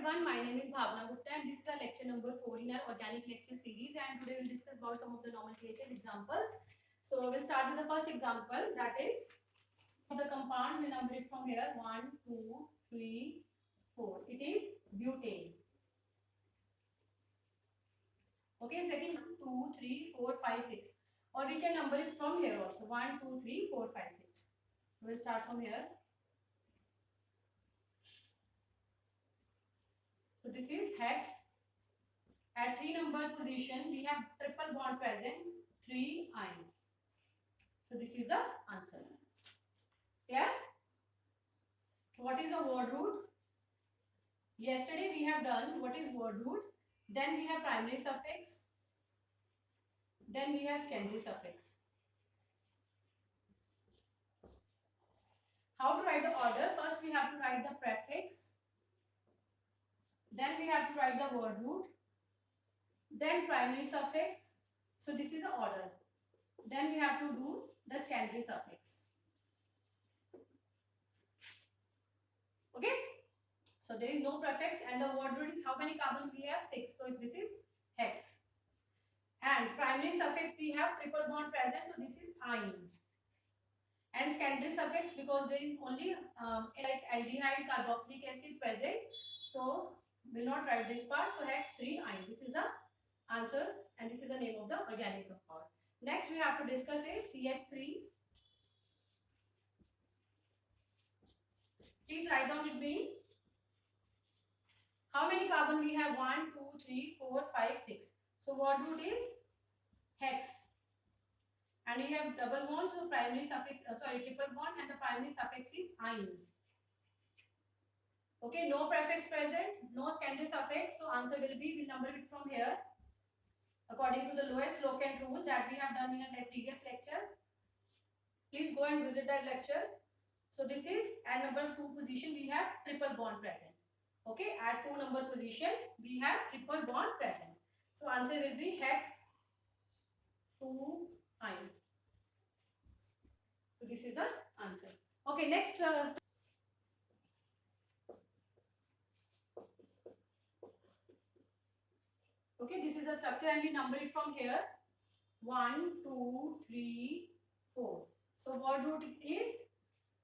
everyone, my name is Bhavna Gupta and this is our lecture number 4 in our organic lecture series, and today we'll discuss about some of the nomenclature examples. So we'll start with the first example, that is the compound. We'll number it from here 1, 2, 3, 4. It is butane. Okay, second 2, 3, 4, 5, 6. Or we can number it from here also 1, 2, 3, 4, 5, 6. So we'll start from here. So this is hex. At 3 number position, we have triple bond present, 3 ions. So this is the answer. Yeah. What is a word root? Yesterday we have done what is word root. Then we have primary suffix. Then we have secondary suffix. How to write the order? First we have to write the prefix. Then we have to write the word root. Then primary suffix. So this is the order. Then we have to do the secondary suffix. Okay. So there is no prefix and the word root is how many carbon we have? 6. So this is hex. And primary suffix we have triple bond present. So this is ine. And secondary suffix, because there is only like aldehyde carboxylic acid present, so will not write this part. So hex 3 ine. This is the answer and this is the name of the organic compound. Next we have to discuss is CH3. Please write down with me. How many carbon we have? 1, 2, 3, 4, 5, 6. So word root is hex. And we have double bond, so primary suffix, triple bond, and the primary suffix is ine. Okay, no prefix present, no secondary suffix, so answer will be, we'll number it from here according to the lowest locant rule that we have done in a previous lecture. Please go and visit that lecture. So this is at number 2 position we have triple bond present. Okay, at 2 number position we have triple bond present. So answer will be hex 2 ions. So this is the answer. Okay, next okay, this is the structure and we number it from here 1, 2, 3, 4. So word root is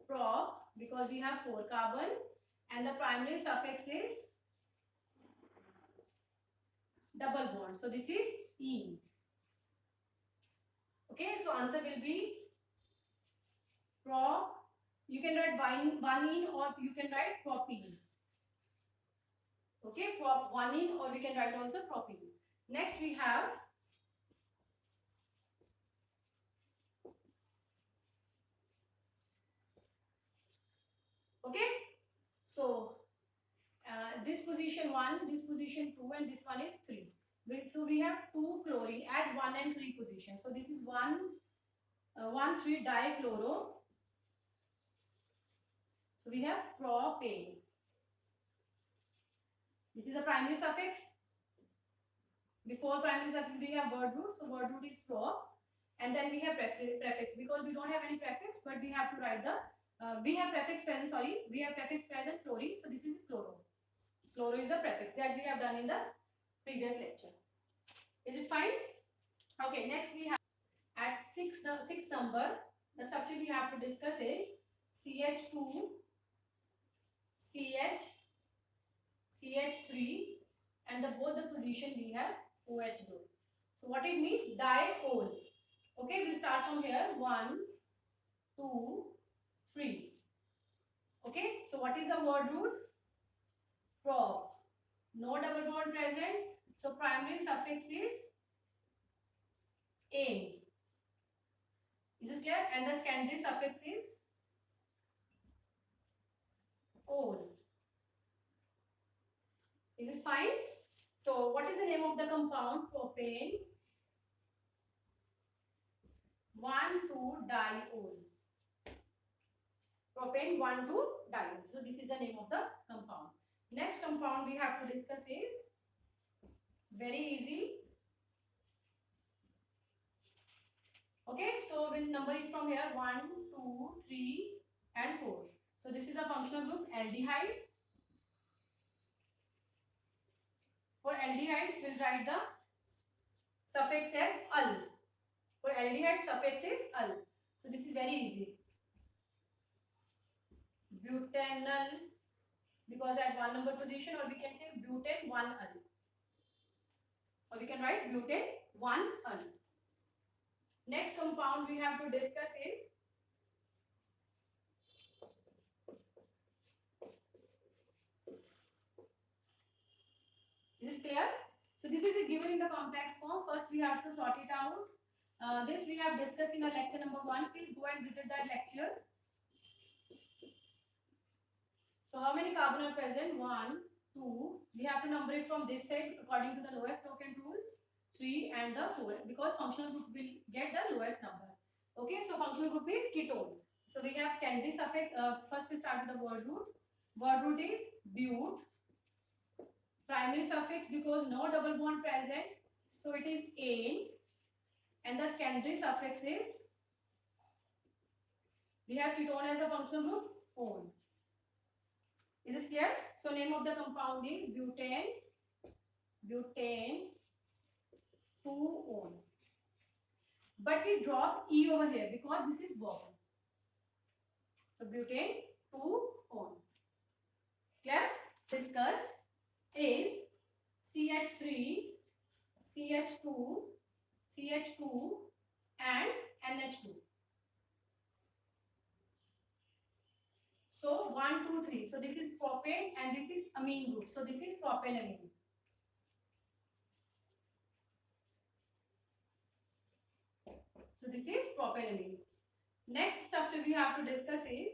prop because we have 4 carbon and the primary suffix is double bond. So this is ene. Okay, so answer will be prop. You can write one-ene or you can write propene. Okay, prop 1-ene or we can write also propene. Next we have okay. So this position 1, this position 2 and this one is 3. So we have 2 chlorine at 1 and 3 position. So this is 1,3 dichloro. So we have propane. This is the primary suffix. Before primary suffix we have word root. So word root is prop. And then we have prefix because we don't have any prefix, but we have to write the we have prefix present, we have prefix present chlorine. So this is chloro. Chloro is the prefix that we have done in the previous lecture. Is it fine? Okay, next we have at 6 number, the structure we have to discuss is CH2, CH, CH3 and both the position we have OH group. So what it means? Diol. Okay, we'll start from here 1, 2, 3. Okay, so what is the word root? Prop. No double bond present. So primary suffix is ane. Is it clear? And the secondary suffix is ol. Is it fine? So what is the name of the compound? Propane 1,2-diol. Propane 1,2-diol. So this is the name of the compound. Next compound we have to discuss is very easy. Okay, so we'll number it from here 1, 2, 3 and 4. So this is a functional group aldehyde. aldehydes, we'll write the suffix as al. For aldehyde, suffix is al. So this is very easy. Butanol, because at 1 number position, or we can say butane 1-al. Or we can write butane 1-al. Next compound we have to discuss is this is clear? So this is given in the complex form. First we have to sort it out. This we have discussed in our lecture number 1. Please go and visit that lecture. So how many carbon are present? 1, 2. We have to number it from this side according to the lowest token rule. 3 and the 4, because functional group will get the lowest number. Okay, so functional group is ketone. So we have secondary suffix. First we start with the word root. Word root is but. Primary suffix, because no double bond present, so it is ane. And the secondary suffix is, we have ketone as a functional group, one. Is this clear? So name of the compound is butane 2-one. But we drop E over here because this is verb. So butane 2-one. Clear? Discuss is CH3, CH2, CH2 and NH2. So 1, 2, 3. So this is propane and this is amine group. So this is propylamine. So this is propylamine. Next structure we have to discuss is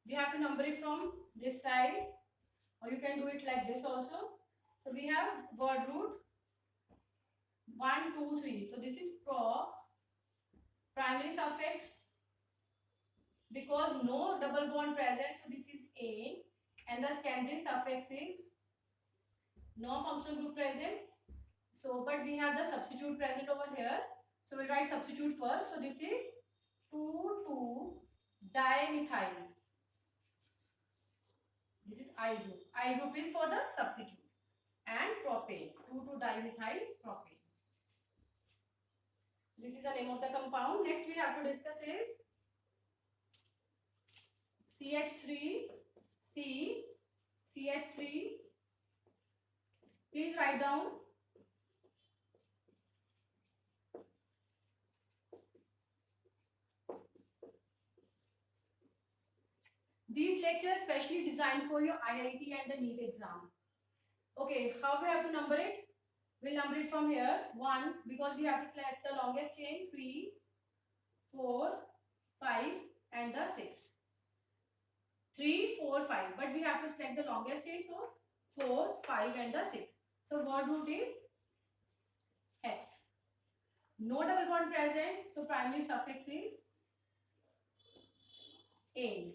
we have to number it from this side, or you can do it like this also. So we have word root 1, 2, 3. So this is primary suffix, because no double bond present, so this is ane. And the secondary suffix is no functional group present. So but we have the substitute present over here. So we'll write substitute first. So this is 2,2-dimethyl. This is I group. I group is for the substitute. And propane, 2,2-dimethyl propane. This is the name of the compound. Next we have to discuss is CH3C, CH3. Please write down. These lectures specially designed for your IIT and the NEET exam. Okay, how we have to number it? We'll number it from here. 1, because we have to select the longest chain. 3, 4, 5 and the 6. 3, 4, 5. But we have to select the longest chain. So 4, 5 and the 6. So word root is hex. No double bond present. So primary suffix is ane.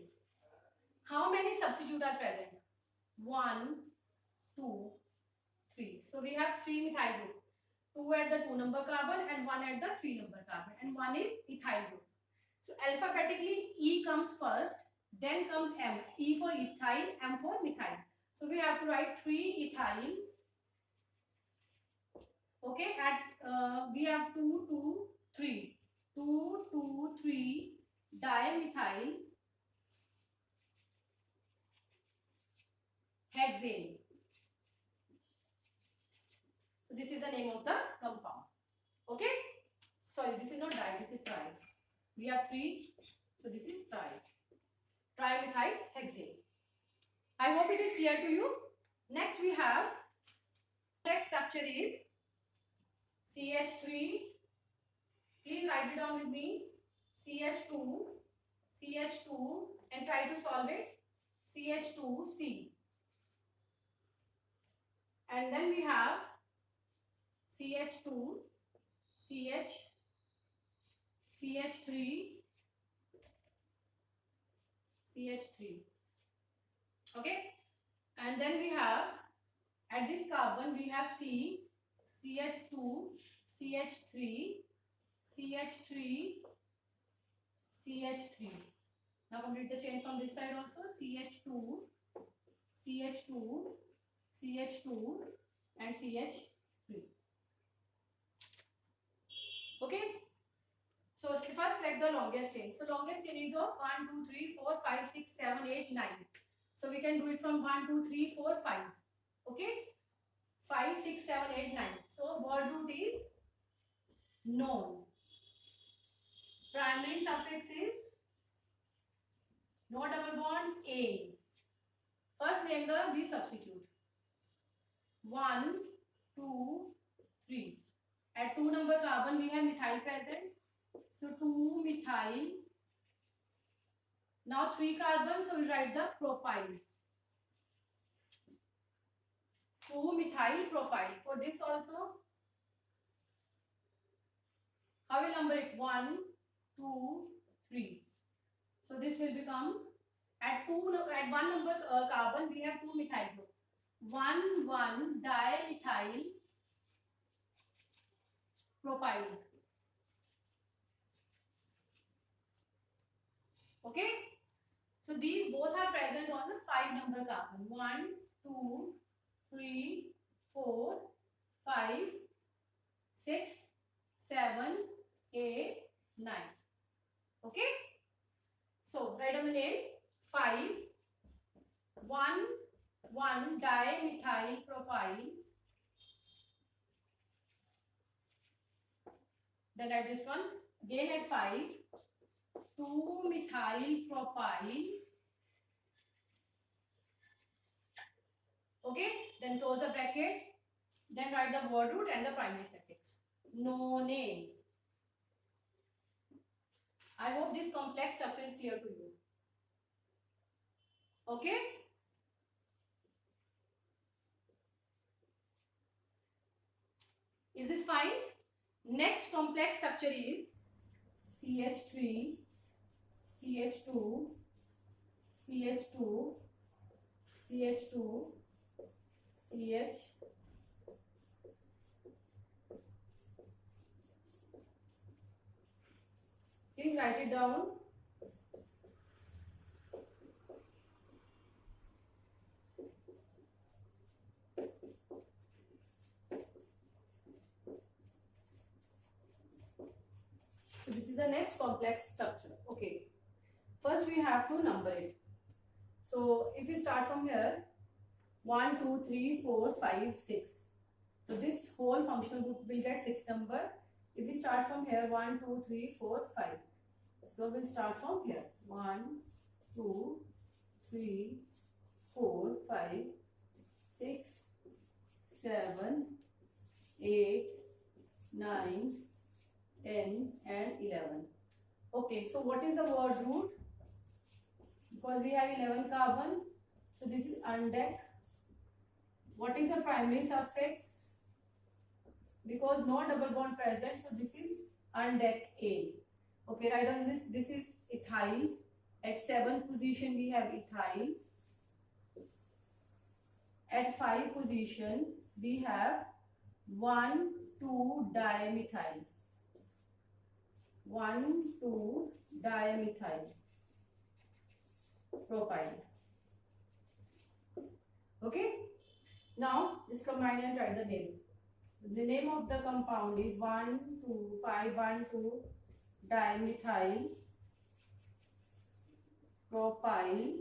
How many substitute are present? 1, 2, 3. So we have 3 methyl group. 2 at the 2 number carbon and 1 at the 3 number carbon, and 1 is ethyl group. So alphabetically E comes first, then comes M. E for ethyl, M for methyl. So we have to write 3 ethyl. Okay, at we have 2, 2, 3. 2, 2, 3 dimethyl hexane. So this is the name of the compound. Okay. Sorry, this is not di, this is tri. We have 3, so this is tri. Trimethyl hexane. I hope it is clear to you. Next we have, next structure is CH3. Please write it down with me. CH2, CH2 and try to solve it. CH2C. And then we have CH2, CH, CH3, CH3. Okay. And then we have, at this carbon we have C, CH2, CH3, CH3, CH3. Now complete the chain from this side also. CH2, CH2, CH2 and CH3. Okay. So first select the longest chain. So longest chain is of 1, 2, 3, 4, 5, 6, 7, 8, 9. So we can do it from 1, 2, 3, 4, 5. Okay. 5, 6, 7, 8, 9. So word root is known. Primary suffix is no double bond A. First name the substitute. 1, 2, 3. At 2 number carbon we have methyl present. So 2 methyl. Now 3 carbon, so we write the propyl. 2 methyl propyl. For this also, how will number it? 1, 2, 3. So this will become at 1 number carbon we have 2 methyl group. 1 1 dimethyl propyl. Okay. So these both are present on the 5 number carbon. 1, 2, 3, 4, 5, 6, 7, 8, 9. Okay. So write on the name 5, 1, 1 dimethyl propyl. Then write this one again at 5, 2 methyl propyl. Okay, then close the bracket. Then write the word root and the primary suffix. No name. I hope this complex structure is clear to you. Okay. Is this fine? Next complex structure is CH3, CH2, CH2, CH2, CH. Please write it down. So this is the next complex structure. Okay. First we have to number it. So if we start from here, 1, 2, 3, 4, 5, 6. So this whole functional group will get 6 number. If we start from here, 1, 2, 3, 4, 5. So we'll start from here. 1, 2, 3, 4, 5, 6, 7, 8, 9, 10 and 11. Okay, so what is the word root? Because we have 11 carbon, so this is undec. What is the primary suffix? Because no double bond present, so this is undec A. Okay, write on this. This is ethyl. At 7th position we have ethyl. At 5 position we have 1, 2 dimethyl. 1, 2 dimethyl propyl. Okay. Now just combine and write the name. The name of the compound is 1, 2, 5, 1, 2 dimethyl propyl.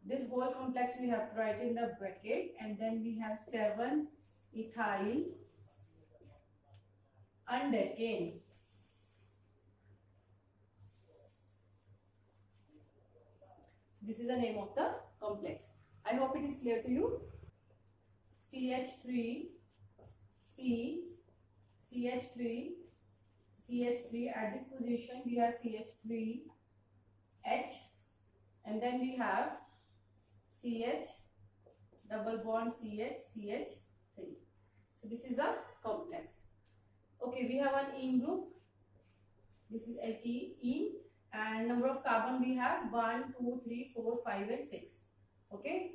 This whole complex we have to write in the bracket, and then we have 7 ethyl undecane. This is the name of the complex. I hope it is clear to you. CH3, C, CH3, CH3. At this position we have CH3, H, and then we have CH, double bond CH, CH3. So this is a complex. Okay, we have an ene group. This is alkene, and number of carbon we have 1, 2, 3, 4, 5 and 6. Okay,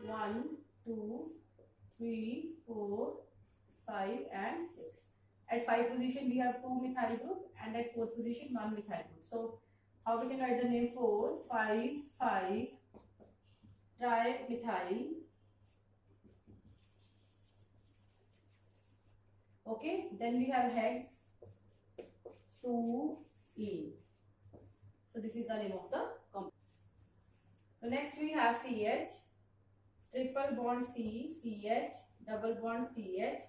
1, 2, 3, 4, 5 and 6. At 5 position we have 2 methyl group, and at 4th position 1 methyl group. So How we can write the name? 4,5,5 trimethyl. Okay, then we have hex 2E. So this is the name of the compound. So next we have CH, triple bond C, CH, double bond CH,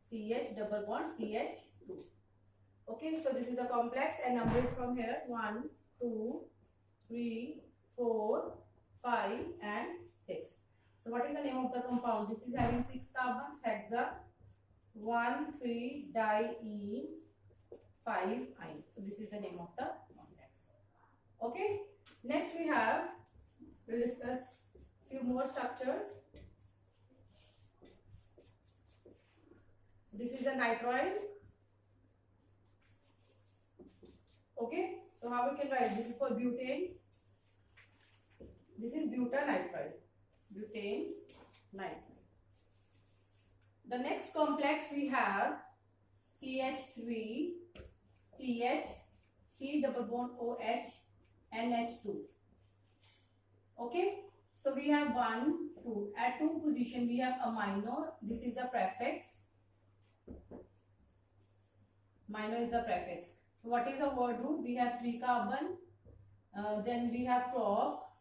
CH, double bond CH2. Okay, so this is the complex and numbered from here 1, 2, 3, 4, 5 and 6. So what is the name of the compound? This is having 6 carbons, hexa 1,3-die 5-ine. So this is the name of the complex. Okay, next we'll discuss few more structures. This is the nitroid. Okay, so how we can write? This is for butane. This is butanitride. Butane nitride. The next complex we have CH3, CH, C double bond OH, NH2. Okay, so we have 1, 2. At 2 position we have amino. This is the prefix. Amino is the prefix. So what is the word root? We have 3 carbon. Then we have prop.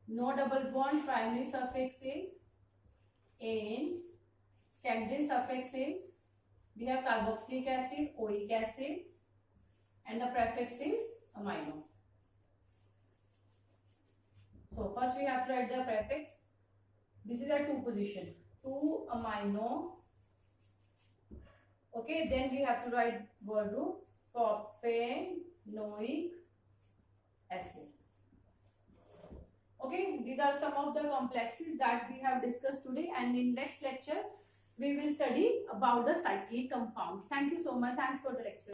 No double bond. Primary suffix is ane. Secondary suffix is, we have carboxylic acid, oic acid, and the prefix is amino. So first we have to write the prefix. This is at 2 position. 2 amino. Okay, then we have to write word root propanoic acid. Okay, these are some of the complexes that we have discussed today, and in next lecture we will study about the cyclic compounds. Thank you so much. Thanks for the lecture.